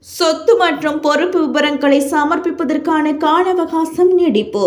சொத்து மற்றும் பொறுப்பு விவரங்களை சமர்ப்பிப்பதற்கான கால அவகாசம் நீடிப்பு.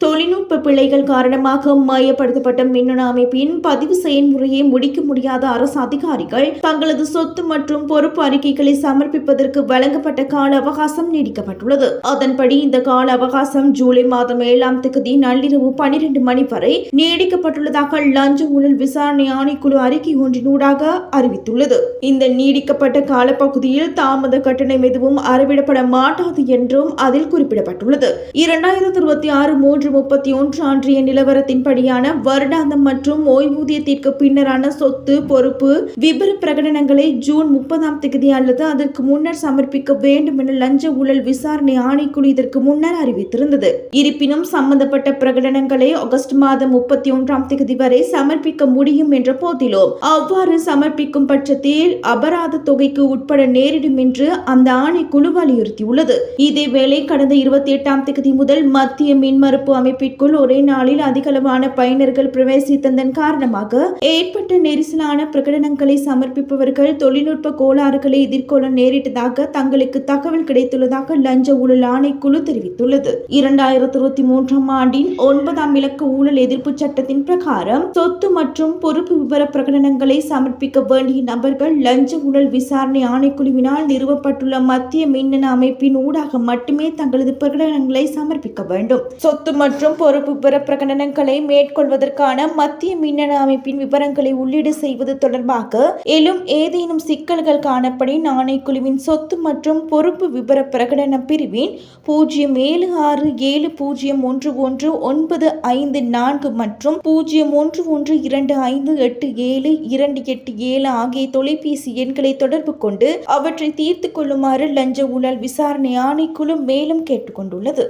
தொழில்நுட்ப பிழைகள் காரணமாக மையப்படுத்தப்பட்ட மின்னணு அமைப்பின் பதிவு செயல்முறையை முடிக்க முடியாத அரசு அதிகாரிகள் தங்களது சொத்து மற்றும் பொறுப்பு அறிக்கைகளை சமர்ப்பிப்பதற்கு வழங்கப்பட்ட கால அவகாசம் நீடிக்கப்பட்டுள்ளது. அதன்படி இந்த கால அவகாசம் ஜூலை மாதம் 7ஆம் தேதி நள்ளிரவு 12 மணி வரை நீடிக்கப்பட்டுள்ளதாக லஞ்ச ஊழல் விசாரணை ஆணைக்குழு அறிக்கை ஒன்றினூடாக அறிவித்துள்ளது. இந்த நீடிக்கப்பட்ட காலப்பகுதியில் தாமத கட்டணம் எதுவும் அறவிடப்பட மாட்டாது என்றும் அதில் குறிப்பிடப்பட்டுள்ளது. 2026-31 அன்றைய நிலவரத்தின்படியான வருடாந்தம் மற்றும் ஓய்வூதியத்திற்கு பின்னரான சொத்து பொறுப்பு விபர பிரகடனங்களை ஜூன் 30ஆம் தேதி அல்லது அதற்கு முன்னர் சமர்ப்பிக்க வேண்டும் என லஞ்ச ஊழல் விசாரணை ஆணைக்குழு இதற்கு முன்னர் அறிவித்திருந்தது. இருப்பினும் சம்பந்தப்பட்ட பிரகடனங்களை ஆகஸ்ட் மாதம் 31ஆம் தேதி வரை சமர்ப்பிக்க முடியும் என்ற போதிலும் அவ்வாறு சமர்ப்பிக்கும் பட்சத்தில் அபராத தொகைக்கு உட்பட நேரிடும் என்று அந்த ஆணைக்குழு வலியுறுத்தியுள்ளது. இதேவேளை கடந்த 28ஆம் தேதி முதல் மத்திய மின்மறுப்பு அமைப்பிற்குள் ஒரே நாளில் அதிகளவான பயனர்கள் பிரவேசித்ததன் காரணமாக ஏற்பட்ட நெரிசலான பிரகடனங்களை சமர்ப்பிப்பவர்கள் தொழில்நுட்ப கோளாறுகளை எதிர்கொள்ள நேரிட்டதாக தங்களுக்கு தகவல் கிடைத்துள்ளதாக லஞ்ச ஊழல் ஆணைக்குழு தெரிவித்துள்ளது. 2023ஆம் ஆண்டின் 9ஆம் இலக்க ஊழல் எதிர்ப்பு சட்டத்தின் பிரகாரம் சொத்து மற்றும் பொறுப்பு விவர பிரகடனங்களை சமர்ப்பிக்க வேண்டிய நபர்கள் லஞ்ச ஊழல் விசாரணை ஆணைக்குழுவினால் நிறுவப்பட்டுள்ள மத்திய மின்னணு அமைப்பின் ஊடாக மட்டுமே தங்களது பிரகடனங்களை சமர்ப்பிக்க வேண்டும். சொத்து மற்றும் பொறுப்பு விவர பிரகடனங்களை மேற்கொள்வதற்கான மத்திய மின்னணு அமைப்பின் விவரங்களை உள்ளீடு செய்வது தொடர்பாக எழும் ஏதேனும் சிக்கல்கள் காணப்படின் ஆணைக்குழுவின் சொத்து மற்றும் பொறுப்பு விவர பிரகடன பிரிவின் 07671119554 மற்றும் 0112587287 ஆகிய தொலைபேசி எண்களை தொடர்பு கொண்டு அவற்றை தீர்த்துக் கொள்ளுமாறு லஞ்ச ஊழல் விசாரணை ஆணைக்குழு மேலும் கேட்டுக்கொண்டுள்ளது.